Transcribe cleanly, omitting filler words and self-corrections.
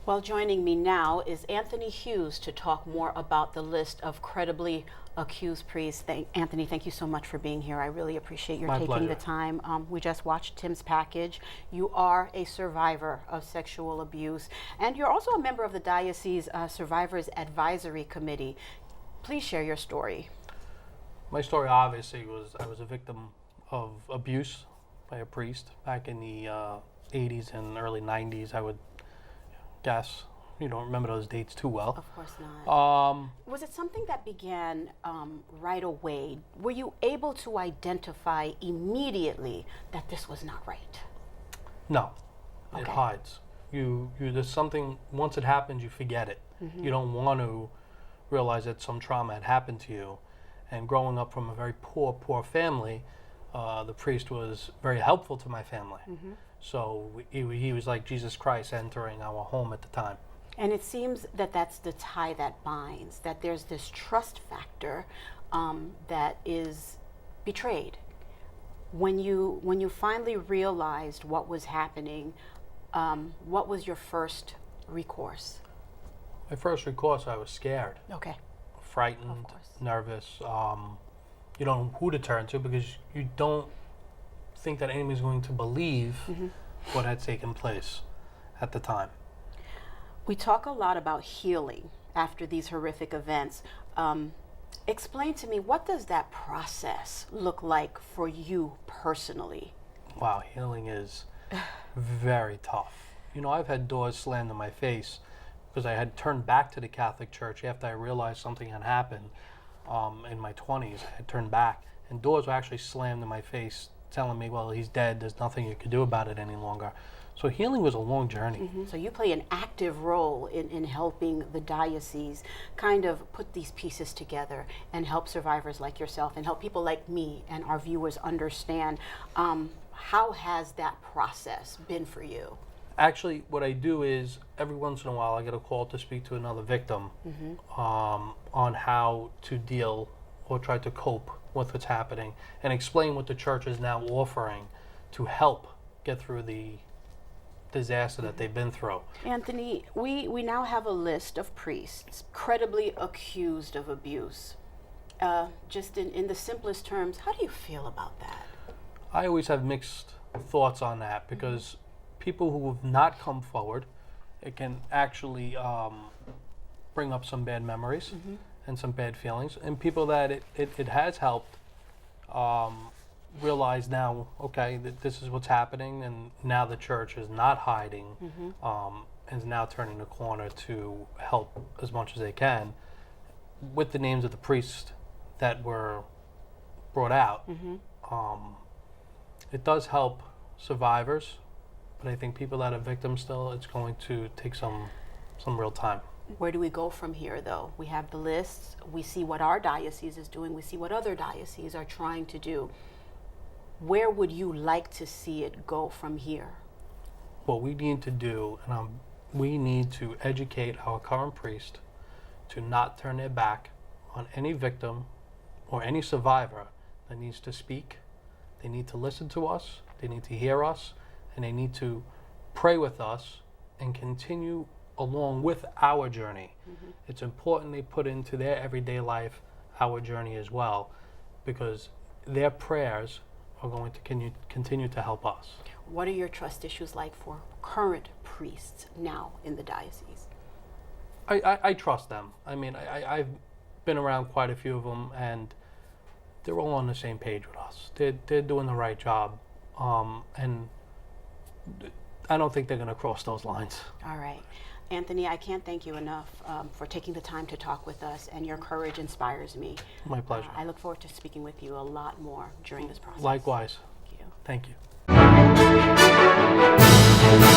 Well, joining me now is Anthony Hughes to talk more about the list of credibly accused priests. Anthony, thank you so much for being here. I really appreciate your My taking pleasure. the time. We just watched Tim's package. You are a survivor of sexual abuse, and you're also a member of the Diocese Survivors Advisory Committee. Please share your story. My story obviously was I was a victim of abuse by a priest back in the 80s and early 90s, I would guess. You don't remember those dates too well. Of course not. Um, Was it something that began right away? Were you able to identify immediately that this was not right? no, it Okay. hides. There's something, once it happens, you forget it. You don't want to realize that some trauma had happened to you. And growing up from a very poor family, the priest was very helpful to my family. So he was like Jesus Christ entering our home at the time. And it seems that that's the tie that binds, that there's this trust factor that is betrayed. When you finally realized what was happening, what was your first recourse? My first recourse, I was scared, Okay. frightened, course. nervous. You don't know who to turn to because you don't think that anybody's going to believe what had taken place at the time. We talk a lot about healing after these horrific events. Explain to me, what does that process look like for you personally? Wow, healing is very tough. You know, I've had doors slammed in my face because I had turned back to the Catholic Church after I realized something had happened in my 20s. I had turned back, and doors were actually slammed in my face telling me, well, he's dead, there's nothing you can do about it any longer. So healing was a long journey. So you play an active role in helping the diocese kind of put these pieces together and help survivors like yourself and help people like me and our viewers understand. How has that process been for you? Actually, what I do is every once in a while I get a call to speak to another victim on how to deal or try to cope with what's happening and explain what the church is now offering to help get through the disaster that they've been through. Anthony, we now have a list of priests credibly accused of abuse. Just in the simplest terms, how do you feel about that? I always have mixed thoughts on that because people who have not come forward, it can actually bring up some bad memories and some bad feelings. And people that it has helped realize now, okay, that this is what's happening, and now the church is not hiding and is now turning the corner to help as much as they can with the names of the priests that were brought out. It does help survivors, but I think people that are victims still, it's going to take some real time. Where do we go from here, though? We have the lists. We see what our diocese is doing. We see what other dioceses are trying to do. Where would you like to see it go from here? What we need to do, we need to educate our current priest to not turn their back on any victim or any survivor that needs to speak. They need to listen to us, they need to hear us, and they need to pray with us and continue along with our journey. It's important they put into their everyday life our journey as well, because their prayers are going to continue to help us. What are your trust issues like for current priests now in the diocese? I trust them. I mean, I've been around quite a few of them, and they're all on the same page with us. They're doing the right job, and I don't think they're going to cross those lines. All right. Anthony, I can't thank you enough for taking the time to talk with us, and your courage inspires me. My pleasure. I look forward to speaking with you a lot more during this process. Likewise. Thank you. Thank you.